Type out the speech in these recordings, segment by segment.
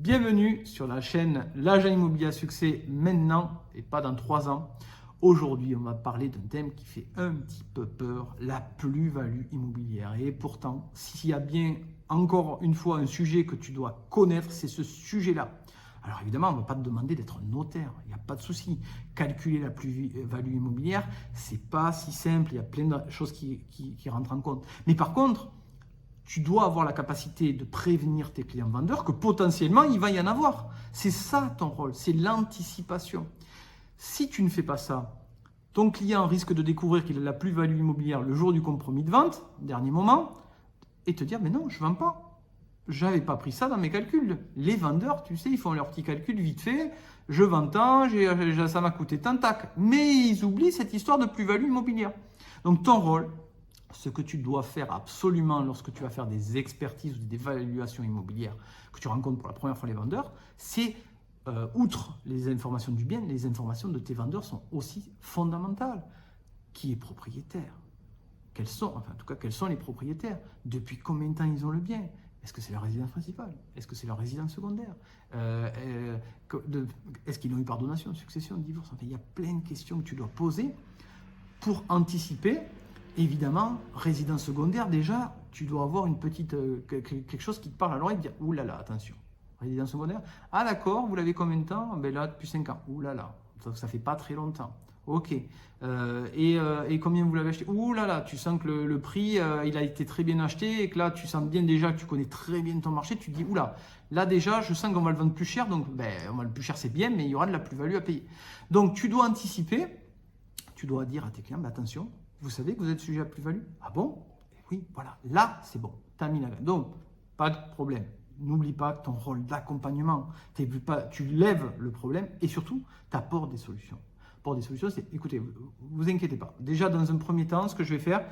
Bienvenue sur la chaîne L'Agent Immobilier à Succès maintenant et pas dans 3 ans. Aujourd'hui, on va parler d'un thème qui fait un petit peu peur, la plus-value immobilière. Et pourtant, s'il y a bien encore une fois un sujet que tu dois connaître, c'est ce sujet-là. Alors évidemment, on ne va pas te demander d'être notaire, il n'y a pas de souci. Calculer la plus-value immobilière, c'est pas si simple, il y a plein de choses qui rentrent en compte. Mais par contre, tu dois avoir la capacité de prévenir tes clients vendeurs que potentiellement, il va y en avoir. C'est ça ton rôle, c'est l'anticipation. Si tu ne fais pas ça, ton client risque de découvrir qu'il a la plus-value immobilière le jour du compromis de vente, dernier moment, et te dire, mais non, je ne vends pas. Je n'avais pas pris ça dans mes calculs. Les vendeurs, tu sais, ils font leur petit calcul vite fait. Je vends tant, ça m'a coûté tant, tac. Mais ils oublient cette histoire de plus-value immobilière. Donc ton rôle, ce que tu dois faire absolument lorsque tu vas faire des expertises ou des évaluations immobilières, que tu rencontres pour la première fois les vendeurs, c'est, outre les informations du bien, les informations de tes vendeurs sont aussi fondamentales. Qui est propriétaire? Quels sont les propriétaires? Depuis combien de temps ils ont le bien? Est-ce que c'est leur résidence principale? Est-ce que c'est leur résidence secondaire? Est-ce qu'ils ont eu par donation, succession, divorce? Enfin, il y a plein de questions que tu dois poser pour anticiper. Évidemment, résidence secondaire, déjà, tu dois avoir une petite, quelque chose qui te parle à l'oreille et te dire « Ouh là là, attention, résidence secondaire, ah d'accord, vous l'avez combien de temps? Ben là, depuis 5 ans. Ouh là là, ça fait pas très longtemps. Ok. Et combien vous l'avez acheté? Ouh là là, tu sens que le prix, il a été très bien acheté et que là, tu sens bien déjà que tu connais très bien ton marché. Tu te dis, ouh là déjà, je sens qu'on va le vendre plus cher. Donc, ben, on va le plus cher, c'est bien, mais il y aura de la plus-value à payer. Donc, tu dois anticiper. Tu dois dire à tes clients, ben, attention, vous savez que vous êtes sujet à plus-value? Ah bon? Oui, voilà. Là, c'est bon. Tu as mis la gamme. Donc, pas de problème. N'oublie pas ton rôle d'accompagnement. Tu lèves le problème et surtout, tu apportes des solutions. Pour des solutions, c'est, écoutez, vous inquiétez pas. Déjà, dans un premier temps, ce que je vais faire,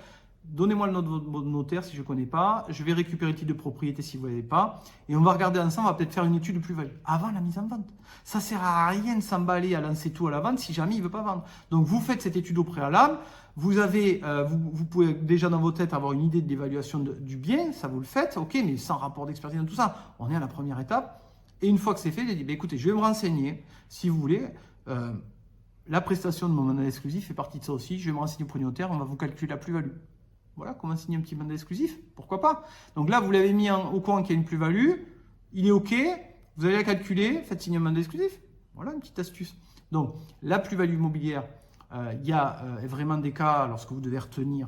donnez-moi le nom de votre notaire si je ne connais pas. Je vais récupérer le titre de propriété si vous ne l'avez pas. Et on va regarder ensemble, on va peut-être faire une étude de plus-value avant la mise en vente. Ça ne sert à rien de s'emballer à lancer tout à la vente si jamais il ne veut pas vendre. Donc, vous faites cette étude au préalable. Vous pouvez déjà dans votre tête avoir une idée de l'évaluation du bien. Ça, vous le faites. OK, mais sans rapport d'expertise dans tout ça. On est à la première étape. Et une fois que c'est fait, j'ai dit, écoutez, je vais me renseigner si vous voulez. La prestation de mon mandat exclusif fait partie de ça aussi. Je vais me renseigner auprès du notaire, on va vous calculer la plus-value. Voilà, comment signer un petit mandat exclusif? Pourquoi pas? Donc là, vous l'avez mis au courant qu'il y a une plus-value. Il est OK. Vous allez la calculer. Faites signer un mandat exclusif. Voilà une petite astuce. Donc, la plus-value immobilière, il y a vraiment des cas, lorsque vous devez retenir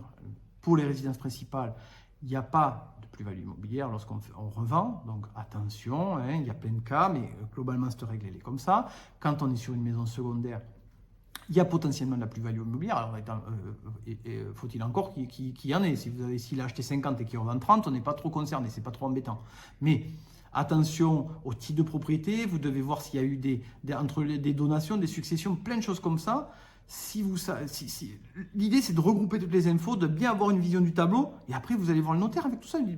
pour les résidences principales, il n'y a pas de plus-value immobilière lorsqu'on revend. Donc, attention, hein, il y a plein de cas, mais globalement, cette règle, elle est comme ça. Quand on est sur une maison secondaire, il y a potentiellement de la plus-value immobilière. Alors, faut-il encore qu'il y en ait? S'il a acheté 50 et qu'il revend 30, on n'est pas trop concerné, c'est pas trop embêtant. Mais attention au type de propriété, vous devez voir s'il y a eu entre des donations, des successions, plein de choses comme ça. L'idée, c'est de regrouper toutes les infos, de bien avoir une vision du tableau, et après, vous allez voir le notaire avec tout ça. Il dit,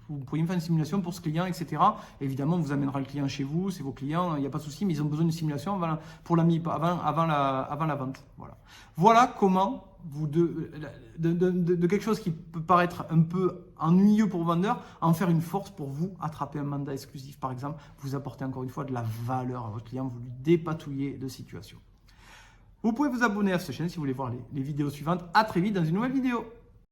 vous pourriez me faire une simulation pour ce client, etc. Évidemment, on vous amènera le client chez vous, c'est vos clients, il n'y a pas de souci, mais ils ont besoin d'une simulation avant la vente. Voilà comment de quelque chose qui peut paraître un peu ennuyeux pour le vendeur, en faire une force pour vous attraper un mandat exclusif, par exemple. Vous apportez encore une fois de la valeur à votre client, vous lui dépatouillez de situation. Vous pouvez vous abonner à cette chaîne si vous voulez voir les vidéos suivantes. À très vite dans une nouvelle vidéo.